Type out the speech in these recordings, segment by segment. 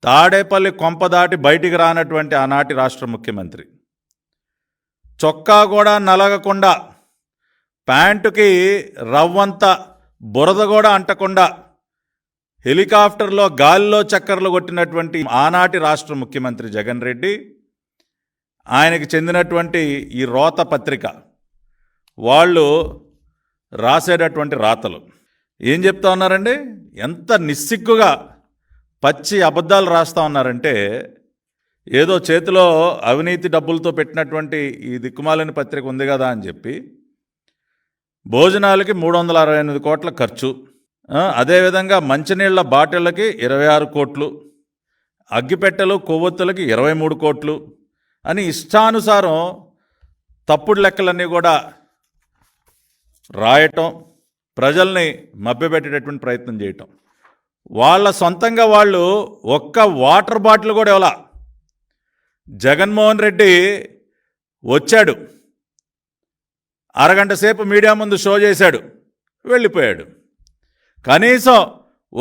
తాడేపల్లి కొంప దాటి బయటికి రానటువంటి ఆనాటి రాష్ట్ర ముఖ్యమంత్రి చొక్కా కూడా నలగకుండా, ప్యాంటుకి రవ్వంత బురద కూడా అంటకుండా హెలికాప్టర్లో గాలిలో చక్కర్లు కొట్టినటువంటి ఆనాటి రాష్ట్ర ముఖ్యమంత్రి జగన్ రెడ్డి, ఆయనకి చెందినటువంటి ఈ రోత పత్రిక వాళ్ళు రాసేటటువంటి రాతలు ఏం చెప్తా ఉన్నారండి? ఎంత నిస్సిగ్గుగా పచ్చి అబద్ధాలు రాస్తూ ఉన్నారంటే, ఏదో చేతిలో అవినీతి డబ్బులతో పెట్టినటువంటి ఈ దిక్కుమాలిన పత్రిక ఉంది కదా అని చెప్పి భోజనాలకి 368 కోట్ల ఖర్చు, అదేవిధంగా మంచినీళ్ల బాటిళ్ళకి 26 కోట్లు, అగ్గిపెట్టెలు కొవ్వొత్తులకి 23 కోట్లు అని ఇష్టానుసారం తప్పుడు లెక్కలన్నీ కూడా రాయటం, ప్రజల్ని మభ్యపెట్టేటటువంటి ప్రయత్నం చేయటం. వాళ్ళ సొంతంగా వాళ్ళు ఒక్క వాటర్ బాటిల్ కూడా ఇవ్వాల. జగన్మోహన్ రెడ్డి వచ్చాడు, అరగంట సేపు మీడియా ముందు షో చేశాడు, వెళ్ళిపోయాడు. కనీసం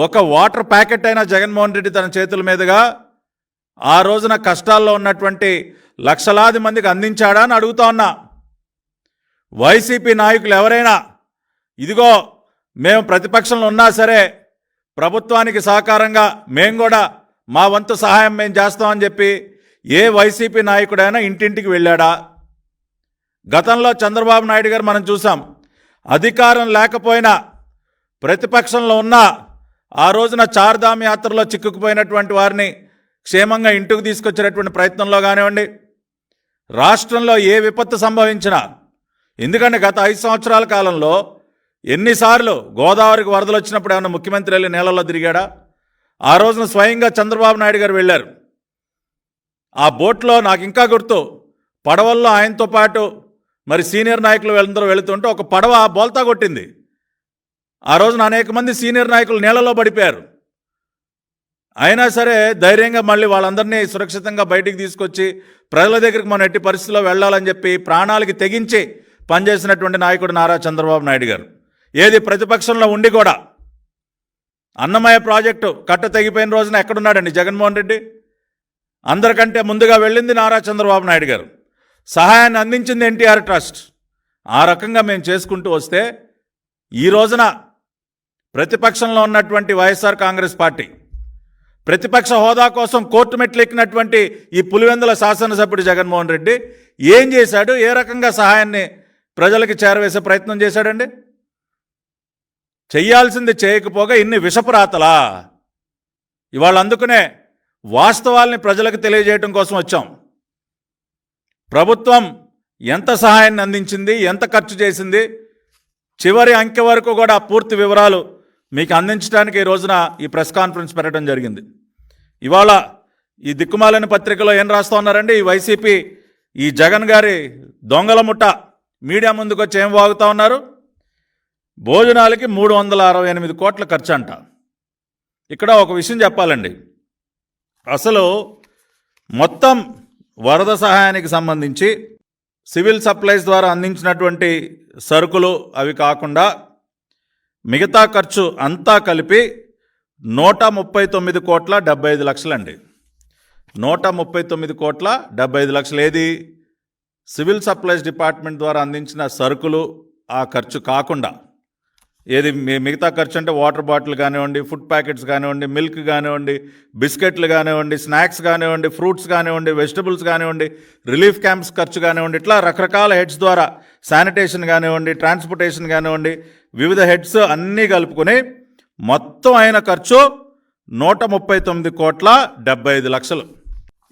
ఒక వాటర్ ప్యాకెట్ అయినా జగన్మోహన్ రెడ్డి తన చేతుల మీదుగా ఆ రోజున కష్టాల్లో ఉన్నటువంటి లక్షలాది మందికి అందించాడా అని అడుగుతా ఉన్నా. వైసీపీ నాయకులు ఎవరైనా ఇదిగో మేము ప్రతిపక్షంలో ఉన్నా సరే ప్రభుత్వానికి సహకారంగా మేము కూడా మా వంతు సహాయం మేము చేస్తామని చెప్పి ఏ వైసీపీ నాయకుడైనా ఇంటింటికి వెళ్ళాడా? గతంలో చంద్రబాబు నాయుడు గారు మనం చూసాం, అధికారం లేకపోయినా ప్రతిపక్షంలో ఉన్నా ఆ రోజున చార్ధామ్ యాత్రలో చిక్కుకుపోయినటువంటి వారిని క్షేమంగా ఇంటికి తీసుకొచ్చేటటువంటి ప్రయత్నంలో కానివ్వండి, రాష్ట్రంలో ఏ విపత్తు సంభవించినా, ఎందుకంటే గత 5 సంవత్సరాల కాలంలో ఎన్నిసార్లు గోదావరికి వరదలు వచ్చినప్పుడు ఏమన్నా ముఖ్యమంత్రి వెళ్ళి నీళ్ళలో తిరిగాడా? ఆ రోజున స్వయంగా చంద్రబాబు నాయుడు గారు వెళ్ళారు. ఆ బోట్లో నాకు ఇంకా గుర్తు, పడవల్లో ఆయనతో పాటు మరి సీనియర్ నాయకులు అందరూ వెళుతుంటే ఒక పడవ బోల్తా కొట్టింది. ఆ రోజున అనేక మంది సీనియర్ నాయకులు నీళ్ళలో పడిపోయారు. అయినా సరే ధైర్యంగా మళ్ళీ వాళ్ళందరినీ సురక్షితంగా బయటికి తీసుకొచ్చి ప్రజల దగ్గరికి మనం ఎట్టి పరిస్థితుల్లో వెళ్ళాలని చెప్పి ప్రాణాలకి తెగించి పనిచేసినటువంటి నాయకుడు నారా చంద్రబాబు నాయుడు గారు. ఏది ప్రతిపక్షంలో ఉండి కూడా అన్నమయ్య ప్రాజెక్టు కట్ట తెగిపోయిన రోజున ఎక్కడున్నాడండి జగన్మోహన్ రెడ్డి? అందరికంటే ముందుగా వెళ్ళింది నారా చంద్రబాబు నాయుడు గారు. సహాయాన్ని అందించింది ఎన్టీఆర్ ట్రస్ట్. ఆ రకంగా మేము చేసుకుంటూ వస్తే ఈ రోజున ప్రతిపక్షంలో ఉన్నటువంటి వైఎస్ఆర్ కాంగ్రెస్ పార్టీ ప్రతిపక్ష హోదా కోసం కోర్టు మెట్లు ఎక్కినటువంటి ఈ పులివెందుల శాసనసభ్యుడు జగన్మోహన్ రెడ్డి ఏం చేశాడు? ఏ రకంగా సహాయాన్ని ప్రజలకి చేరవేసే ప్రయత్నం చేశాడండి? చెయ్యాల్సింది చేయకపోగా ఇన్ని విషపురాతలా? ఇవాళ అందుకనే వాస్తవాల్ని ప్రజలకు తెలియజేయడం కోసం వచ్చాం. ప్రభుత్వం ఎంత సహాయాన్ని అందించింది, ఎంత ఖర్చు చేసింది, చివరి అంకె వరకు కూడా పూర్తి వివరాలు మీకు అందించడానికి ఈ రోజున ఈ ప్రెస్ కాన్ఫరెన్స్ పెట్టడం జరిగింది. ఇవాళ ఈ దిక్కుమాలిన పత్రికలో ఏం రాస్తూ ఉన్నారండి? ఈ వైసీపీ ఈ జగన్ గారి దొంగల ముఠ మీడియా ముందుకు వచ్చి ఏం వాగుతూ ఉన్నారు? భోజనాలకి 368 కోట్ల ఖర్చు అంట. ఇక్కడ ఒక విషయం చెప్పాలండి. అసలు మొత్తం వరద సహాయానికి సంబంధించి సివిల్ సప్లైస్ ద్వారా అందించినటువంటి సరుకులు అవి కాకుండా మిగతా ఖర్చు అంతా కలిపి 139 కోట్ల 75 లక్షలండి. 139 కోట్ల 75 లక్షలు. ఏది? సివిల్ సప్లైస్ డిపార్ట్మెంట్ ద్వారా అందించిన సరుకులు ఆ ఖర్చు కాకుండా ఏది మిగతా ఖర్చు అంటే వాటర్ బాటిల్ కానివ్వండి, ఫుడ్ ప్యాకెట్స్ కానివ్వండి, మిల్క్ కానివ్వండి, బిస్కెట్లు కానివ్వండి, స్నాక్స్ కానివ్వండి, ఫ్రూట్స్ కానివ్వండి, వెజిటబుల్స్ కానివ్వండి, రిలీఫ్ క్యాంప్స్ ఖర్చు కానివ్వండి, ఇట్లా రకరకాల హెడ్స్ ద్వారా శానిటేషన్ కానివ్వండి, ట్రాన్స్పోర్టేషన్ కానివ్వండి, వివిధ హెడ్స్ అన్నీ కలుపుకొని మొత్తం అయిన ఖర్చు 139 కోట్ల 75 లక్షలు.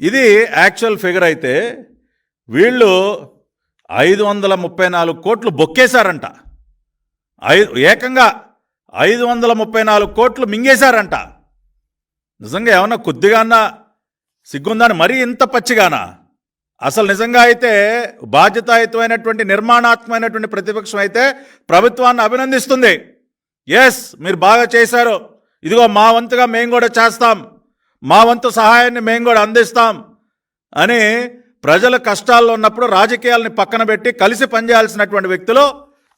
ఇది యాక్చువల్ ఫిగర్ అయితే వీళ్ళు 534 కోట్లు బొక్కేశారంట. ఏకంగా 534 కోట్లు మింగేశారంట. నిజంగా ఏమన్నా కొద్దిగానా సిగ్గుందని మరీ ఇంత పచ్చిగానా? అసలు నిజంగా అయితే బాధ్యతాయుతమైనటువంటి నిర్మాణాత్మకమైనటువంటి ప్రతిపక్షం అయితే ప్రభుత్వాన్ని అభినందిస్తుంది. ఎస్, మీరు బాగా చేశారు, ఇదిగో మా వంతుగా మేము కూడా చేస్తాం, మా వంతు సహాయాన్ని మేము కూడా అందిస్తాం అని ప్రజల కష్టాల్లో ఉన్నప్పుడు రాజకీయాలని పక్కన పెట్టి కలిసి పనిచేయాల్సినటువంటి వ్యక్తులు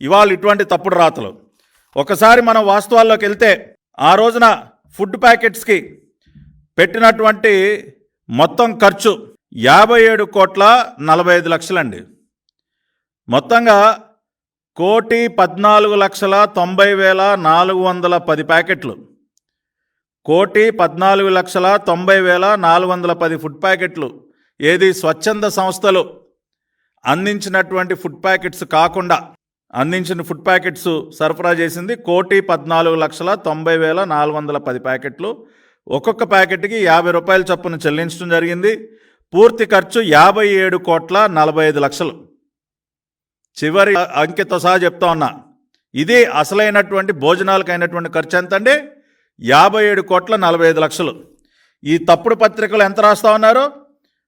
ఇవాళ ఇటువంటి తప్పుడు రాతలు. ఒకసారి మనం వాస్తవాల్లోకి వెళ్తే ఆ రోజున ఫుడ్ ప్యాకెట్స్కి పెట్టినటువంటి మొత్తం ఖర్చు 57,45,00,000 మొత్తంగా 1,14,90,410 ప్యాకెట్లు, 1,14,90,410 ఫుడ్ ప్యాకెట్లు ఏది స్వచ్ఛంద సంస్థలు అందించినటువంటి ఫుడ్ ప్యాకెట్స్ కాకుండా అందించిన ఫుడ్ ప్యాకెట్స్ సరఫరా చేసింది 1,14,90,410 ప్యాకెట్లు. ఒక్కొక్క ప్యాకెట్కి 50 రూపాయల చొప్పున చెల్లించడం జరిగింది. పూర్తి ఖర్చు 57,45,00,000. చివరి అంకెతో సహా చెప్తా ఉన్నా, ఇది అసలైనటువంటి భోజనాలకు అయినటువంటి ఖర్చు ఎంత అండి? 57,45,00,000. ఈ తప్పుడు పత్రికలు ఎంత రాస్తా ఉన్నారు?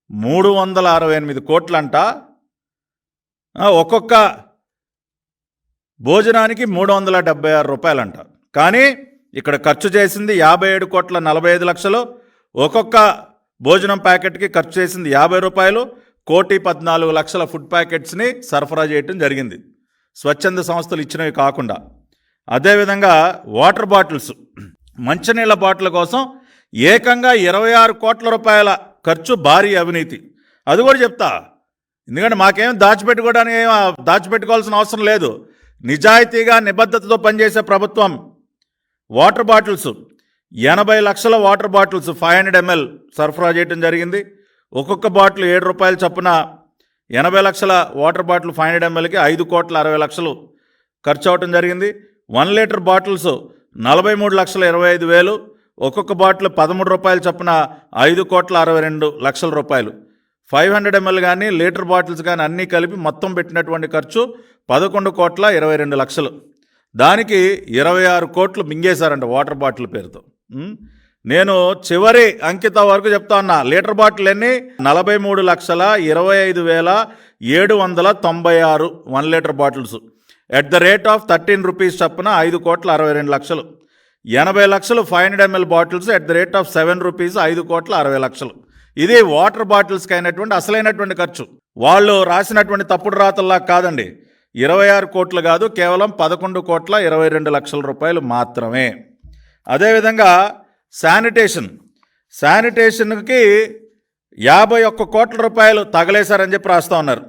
368 కోట్లంట. ఒక్కొక్క భోజనానికి 376 రూపాయలంట. కానీ ఇక్కడ ఖర్చు చేసింది 57,45,00,000. ఒక్కొక్క భోజనం ప్యాకెట్కి ఖర్చు చేసింది 50 రూపాయలు. 1,14,00,000 ఫుడ్ ప్యాకెట్స్ని సరఫరా చేయటం జరిగింది, స్వచ్ఛంద సంస్థలు ఇచ్చినవి కాకుండా. అదేవిధంగా వాటర్ బాటిల్స్, మంచినీళ్ళ బాటిల్ కోసం ఏకంగా 26 కోట్ల రూపాయల ఖర్చు, భారీ అవినీతి. అది కూడా చెప్తా, ఎందుకంటే మాకేం దాచిపెట్టుకోవాల్సిన అవసరం లేదు. నిజాయితీగా నిబద్ధతతో పనిచేసే ప్రభుత్వం. వాటర్ బాటిల్స్ 80 లక్షల వాటర్ బాటిల్స్ 500 ml సరఫరా చేయడం జరిగింది. ఒక్కొక్క బాటిల్ 7 రూపాయల చొప్పున 80 లక్షల వాటర్ బాటిల్ 500 mlకి 5,60,00,000 ఖర్చు అవటం జరిగింది. 1 లీటర్ బాటిల్స్ 43,25,000, ఒక్కొక్క బాటిల్ 13 రూపాయల చొప్పున 5,62,00,000 రూపాయలు. 500 ml కానీ లీటర్ బాటిల్స్ కానీ అన్నీ కలిపి మొత్తం పెట్టినటువంటి ఖర్చు 11,22,00,000. దానికి 26 కోట్లు మింగేశారంట వాటర్ బాటిల్ పేరుతో. నేను చివరి అంకిత వరకు చెప్తా ఉన్నా. లీటర్ బాటిల్ ఎన్ని? 43,25,796 1 litre bottles at the rate of 13 rupees చొప్పున 5,62,00,000. 80 లక్షలు 500 ml bottles at the rate of 7 rupees 5,60,00,000. ఇది వాటర్ బాటిల్స్కి అయినటువంటి అసలైనటువంటి ఖర్చు. వాళ్ళు రాసినటువంటి తప్పుడు రాతల్లా కాదండి. 26 కోట్లు కాదు, కేవలం 11,22,00,000 రూపాయలు మాత్రమే. అదేవిధంగా శానిటేషన్కి 51 కోట్ల రూపాయలు తగలేశారని చెప్పి రాస్తూ ఉన్నారు.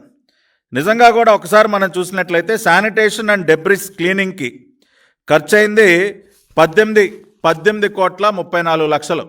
నిజంగా కూడా ఒకసారి మనం చూసినట్లయితే శానిటేషన్ అండ్ డెబ్రిస్ క్లీనింగ్కి ఖర్చు అయింది 18,34,34,00,000.